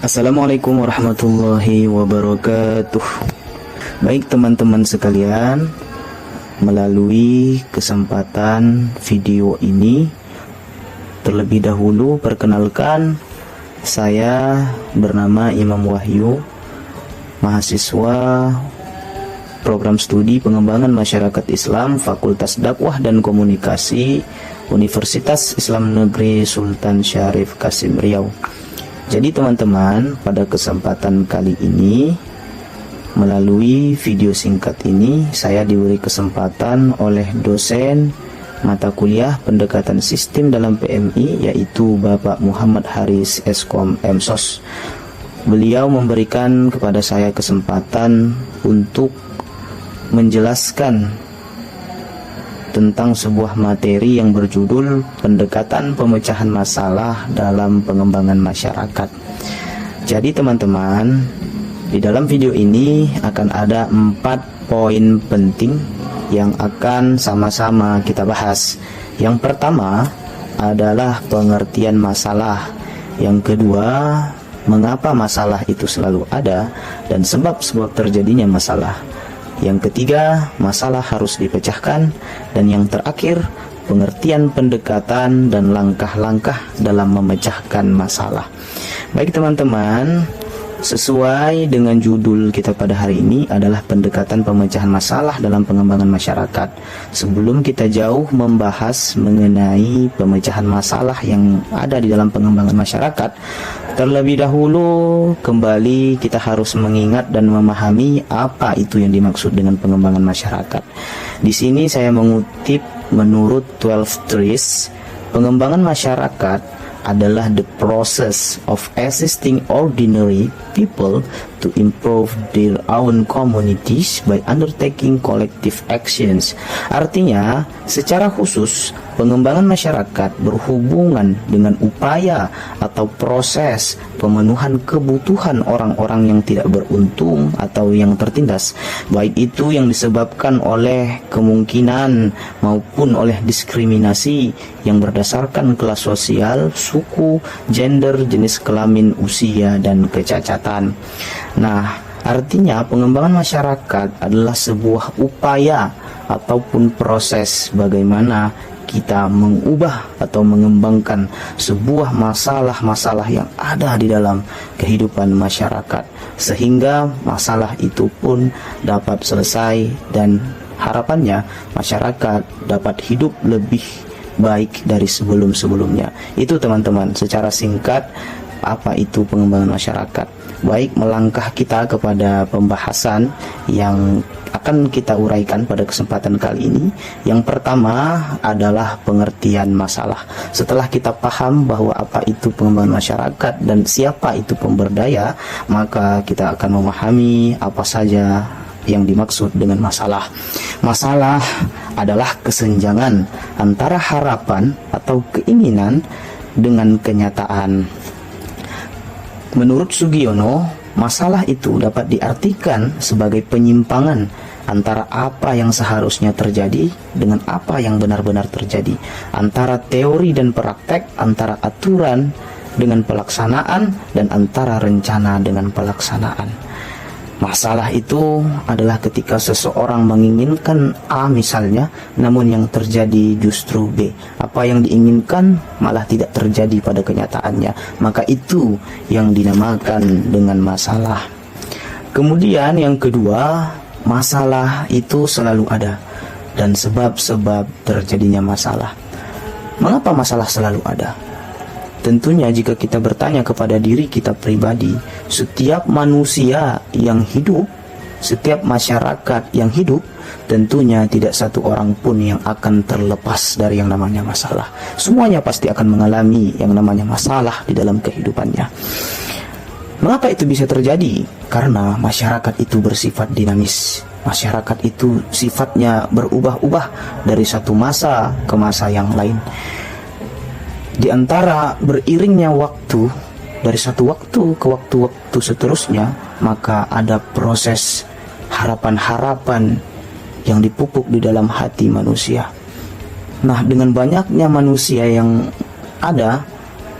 Assalamualaikum warahmatullahi wabarakatuh. Baik teman-teman sekalian, melalui kesempatan video ini, terlebih dahulu perkenalkan, saya bernama Imam Wahyu, mahasiswa program studi pengembangan masyarakat Islam Fakultas Dakwah dan Komunikasi Universitas Islam Negeri Sultan Syarif Kasim Riau. Jadi teman-teman, pada kesempatan kali ini, melalui video singkat ini, saya diberi kesempatan oleh dosen mata kuliah pendekatan sistem dalam PMI, yaitu Bapak Muhammad Haris Eskom MSOS. Beliau memberikan kepada saya kesempatan untuk menjelaskan tentang sebuah materi yang berjudul pendekatan pemecahan masalah dalam pengembangan masyarakat. Jadi teman-teman, di dalam video ini akan ada 4 poin penting yang akan sama-sama kita bahas. Yang pertama adalah pengertian masalah. Yang kedua, mengapa masalah itu selalu ada dan sebab-sebab terjadinya masalah. Yang ketiga, masalah harus dipecahkan. Dan yang terakhir, pengertian pendekatan dan langkah-langkah dalam memecahkan masalah. Baik teman-teman, sesuai dengan judul kita pada hari ini adalah pendekatan pemecahan masalah dalam pengembangan masyarakat. Sebelum kita jauh membahas mengenai pemecahan masalah yang ada di dalam pengembangan masyarakat, terlebih dahulu kembali kita harus mengingat dan memahami apa itu yang dimaksud dengan pengembangan masyarakat. Di sini saya mengutip menurut 12 Trees, pengembangan masyarakat adalah the process of assisting ordinary people to improve their own communities by undertaking collective actions. Artinya, secara khusus, pengembangan masyarakat berhubungan dengan upaya atau proses pemenuhan kebutuhan orang-orang yang tidak beruntung atau yang tertindas, baik itu yang disebabkan oleh kemungkinan maupun oleh diskriminasi yang berdasarkan kelas sosial, suku, gender, jenis kelamin, usia, dan kecacatan. Nah, artinya pengembangan masyarakat adalah sebuah upaya ataupun proses bagaimana kita mengubah atau mengembangkan sebuah masalah-masalah yang ada di dalam kehidupan masyarakat, sehingga masalah itu pun dapat selesai dan harapannya masyarakat dapat hidup lebih baik dari sebelum-sebelumnya. Itu teman-teman, secara singkat apa itu pengembangan masyarakat. Baik, melangkah kita kepada pembahasan yang akan kita uraikan pada kesempatan kali ini. Yang pertama adalah pengertian masalah. Setelah kita paham bahwa apa itu pengembangan masyarakat dan siapa itu pemberdaya, maka kita akan memahami apa saja yang dimaksud dengan masalah. Masalah adalah kesenjangan antara harapan atau keinginan dengan kenyataan. Menurut Sugiono, masalah itu dapat diartikan sebagai penyimpangan antara apa yang seharusnya terjadi dengan apa yang benar-benar terjadi, antara teori dan praktek, antara aturan dengan pelaksanaan, dan antara rencana dengan pelaksanaan. Masalah itu adalah ketika seseorang menginginkan A misalnya, namun yang terjadi justru B. Apa yang diinginkan malah tidak terjadi pada kenyataannya. Maka itu yang dinamakan dengan masalah. Kemudian yang kedua, masalah itu selalu ada dan sebab-sebab terjadinya masalah. Mengapa masalah selalu ada? Tentunya jika kita bertanya kepada diri kita pribadi, setiap manusia yang hidup, setiap masyarakat yang hidup, tentunya tidak satu orang pun yang akan terlepas dari yang namanya masalah. Semuanya pasti akan mengalami yang namanya masalah di dalam kehidupannya. Mengapa itu bisa terjadi? Karena masyarakat itu bersifat dinamis. Masyarakat itu sifatnya berubah-ubah dari satu masa ke masa yang lain. Di antara beriringnya waktu, dari satu waktu ke waktu-waktu seterusnya, maka ada proses harapan-harapan yang dipupuk di dalam hati manusia. Nah, dengan banyaknya manusia yang ada,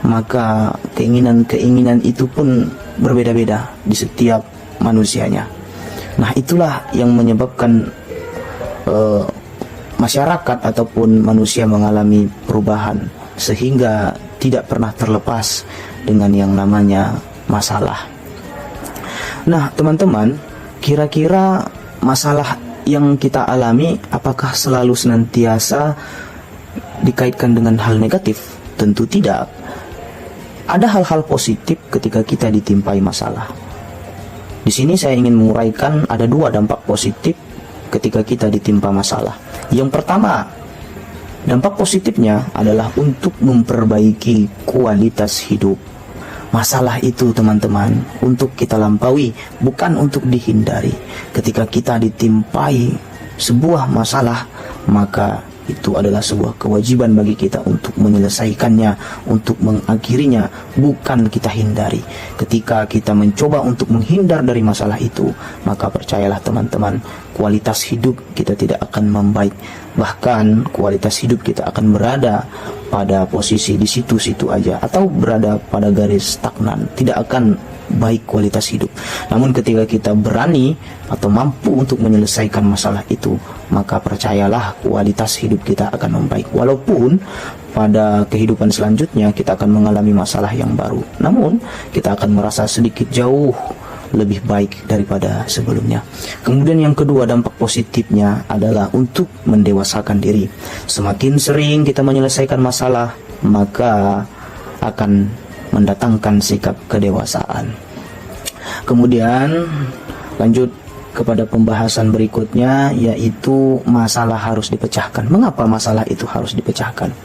maka keinginan-keinginan itu pun berbeda-beda di setiap manusianya. Nah, itulah yang menyebabkan masyarakat ataupun manusia mengalami perubahan sehingga tidak pernah terlepas dengan yang namanya masalah. Nah, teman-teman, kira-kira masalah yang kita alami apakah selalu senantiasa dikaitkan dengan hal negatif? Tentu tidak. Ada hal-hal positif ketika kita ditimpai masalah. Di sini saya ingin menguraikan ada 2 dampak positif ketika kita ditimpa masalah. Yang pertama, dampak positifnya adalah untuk memperbaiki kualitas hidup. Masalah itu, teman-teman, untuk kita lampaui, bukan untuk dihindari. Ketika kita ditimpai sebuah masalah, maka itu adalah sebuah kewajiban bagi kita untuk menyelesaikannya, untuk mengakhirinya, bukan kita hindari. Ketika kita mencoba untuk menghindar dari masalah itu, maka percayalah teman-teman, kualitas hidup kita tidak akan membaik. Bahkan kualitas hidup kita akan berada pada posisi di situ-situ aja, atau berada pada garis stagnan, tidak akan baik kualitas hidup. Namun ketika kita berani atau mampu untuk menyelesaikan masalah itu, maka percayalah kualitas hidup kita akan membaik. Walaupun pada kehidupan selanjutnya kita akan mengalami masalah yang baru, namun kita akan merasa sedikit jauh lebih baik daripada sebelumnya. Kemudian yang kedua, dampak positifnya adalah untuk mendewasakan diri. Semakin sering kita menyelesaikan masalah, maka akan mendatangkan sikap kedewasaan. Kemudian lanjut kepada pembahasan berikutnya, yaitu masalah harus dipecahkan. Mengapa masalah itu harus dipecahkan?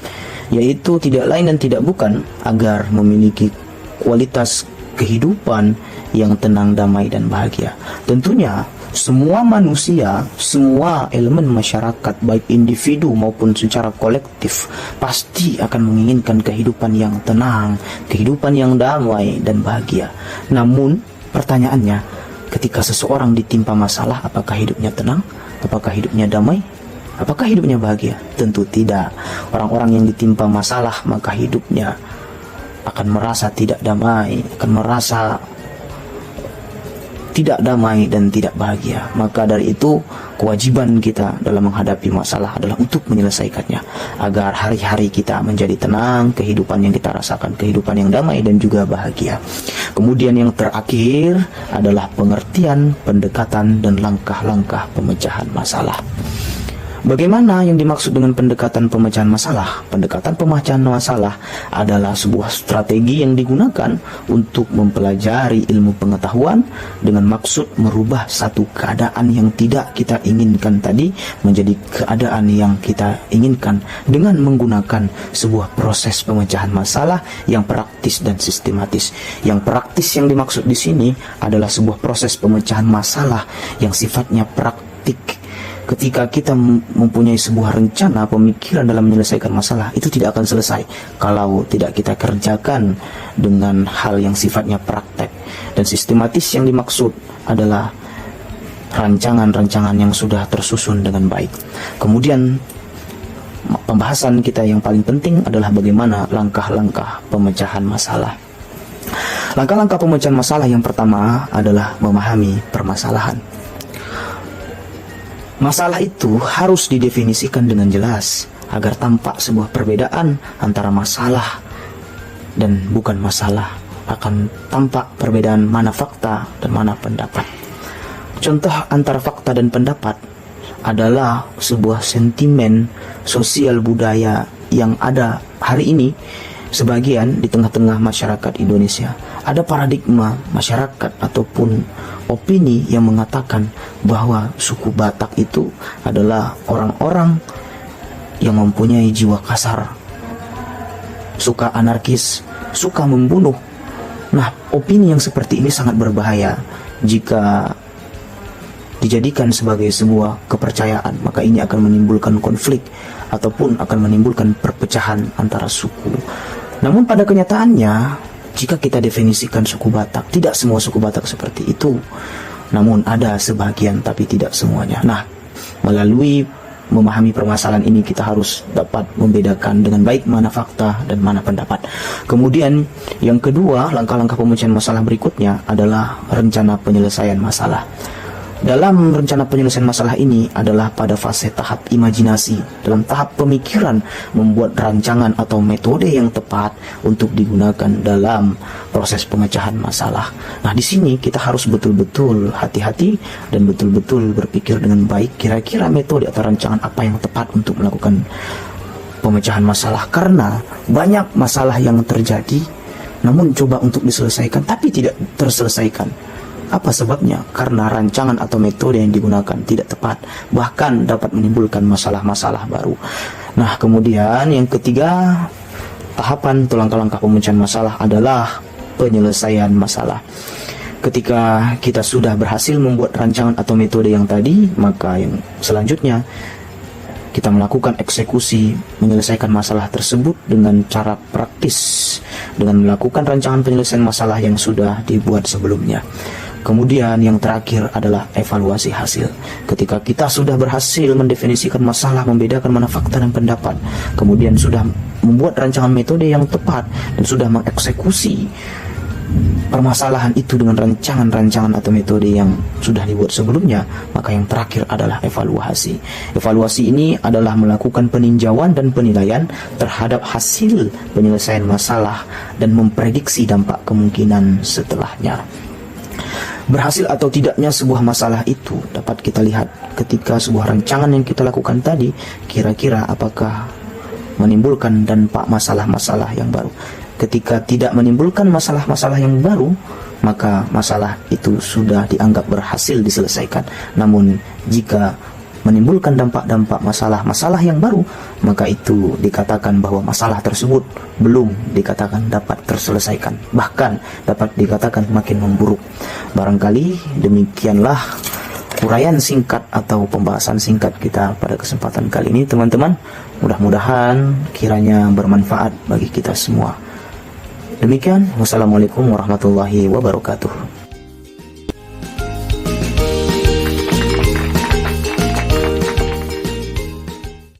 Yaitu tidak lain dan tidak bukan agar memiliki kualitas kehidupan yang tenang, damai, dan bahagia. Tentunya semua manusia, semua elemen masyarakat, baik individu maupun secara kolektif, pasti akan menginginkan kehidupan yang tenang, kehidupan yang damai dan bahagia. Namun pertanyaannya, ketika seseorang ditimpa masalah, apakah hidupnya tenang? Apakah hidupnya damai? Apakah hidupnya bahagia? Tentu tidak. Orang-orang yang ditimpa masalah, maka hidupnya akan merasa tidak damai, akan merasa tidak damai dan tidak bahagia. Maka dari itu, kewajiban kita dalam menghadapi masalah adalah untuk menyelesaikannya, agar hari-hari kita menjadi tenang, kehidupan yang kita rasakan, kehidupan yang damai dan juga bahagia. Kemudian yang terakhir adalah pengertian, pendekatan, dan langkah-langkah pemecahan masalah. Bagaimana yang dimaksud dengan pendekatan pemecahan masalah? Pendekatan pemecahan masalah adalah sebuah strategi yang digunakan untuk mempelajari ilmu pengetahuan dengan maksud merubah satu keadaan yang tidak kita inginkan tadi menjadi keadaan yang kita inginkan dengan menggunakan sebuah proses pemecahan masalah yang praktis dan sistematis. Yang praktis yang dimaksud di sini adalah sebuah proses pemecahan masalah yang sifatnya praktik. Ketika kita mempunyai sebuah rencana, pemikiran dalam menyelesaikan masalah, itu tidak akan selesai kalau tidak kita kerjakan dengan hal yang sifatnya praktek. Dan sistematis yang dimaksud adalah rancangan-rancangan yang sudah tersusun dengan baik. Kemudian pembahasan kita yang paling penting adalah bagaimana langkah-langkah pemecahan masalah. Langkah-langkah pemecahan masalah yang pertama adalah memahami permasalahan. Masalah itu harus didefinisikan dengan jelas agar tampak sebuah perbedaan antara masalah dan bukan masalah. Akan tampak perbedaan mana fakta dan mana pendapat. Contoh antara fakta dan pendapat adalah sebuah sentimen sosial budaya yang ada hari ini sebagian di tengah-tengah masyarakat Indonesia. Ada paradigma masyarakat ataupun opini yang mengatakan bahwa suku Batak itu adalah orang-orang yang mempunyai jiwa kasar, suka anarkis, suka membunuh. Nah, opini yang seperti ini sangat berbahaya jika dijadikan sebagai sebuah kepercayaan, maka ini akan menimbulkan konflik ataupun akan menimbulkan perpecahan antara suku. Namun pada kenyataannya, jika kita definisikan suku Batak, tidak semua suku Batak seperti itu. Namun ada sebagian, tapi tidak semuanya. Nah, melalui memahami permasalahan ini kita harus dapat membedakan dengan baik mana fakta dan mana pendapat. Kemudian yang kedua, langkah-langkah pemecahan masalah berikutnya adalah rencana penyelesaian masalah. Dalam rencana penyelesaian masalah ini adalah pada fase tahap imajinasi, dalam tahap pemikiran membuat rancangan atau metode yang tepat untuk digunakan dalam proses pemecahan masalah. Nah, di sini kita harus betul-betul hati-hati dan betul-betul berpikir dengan baik kira-kira metode atau rancangan apa yang tepat untuk melakukan pemecahan masalah, karena banyak masalah yang terjadi namun coba untuk diselesaikan tapi tidak terselesaikan. Apa sebabnya? Karena rancangan atau metode yang digunakan tidak tepat, bahkan dapat menimbulkan masalah-masalah baru. Nah, kemudian yang ketiga, tahapan atau langkah-langkah pemecahan masalah adalah penyelesaian masalah. Ketika kita sudah berhasil membuat rancangan atau metode yang tadi, maka yang selanjutnya kita melakukan eksekusi menyelesaikan masalah tersebut dengan cara praktis, dengan melakukan rancangan penyelesaian masalah yang sudah dibuat sebelumnya. Kemudian yang terakhir adalah evaluasi hasil. Ketika kita sudah berhasil mendefinisikan masalah, membedakan mana fakta dan pendapat, kemudian sudah membuat rancangan metode yang tepat dan sudah mengeksekusi permasalahan itu dengan rancangan-rancangan atau metode yang sudah dibuat sebelumnya, maka yang terakhir adalah evaluasi. Evaluasi ini adalah melakukan peninjauan dan penilaian terhadap hasil penyelesaian masalah dan memprediksi dampak kemungkinan setelahnya. Berhasil atau tidaknya sebuah masalah itu dapat kita lihat ketika sebuah rancangan yang kita lakukan tadi kira-kira apakah menimbulkan dampak masalah-masalah yang baru. Ketika tidak menimbulkan masalah-masalah yang baru, maka masalah itu sudah dianggap berhasil diselesaikan. Namun jika menimbulkan dampak-dampak masalah-masalah yang baru, maka itu dikatakan bahwa masalah tersebut belum dikatakan dapat terselesaikan, bahkan dapat dikatakan makin memburuk. Barangkali demikianlah uraian singkat atau pembahasan singkat kita pada kesempatan kali ini, teman-teman. Mudah-mudahan kiranya bermanfaat bagi kita semua. Demikian, wassalamualaikum warahmatullahi wabarakatuh.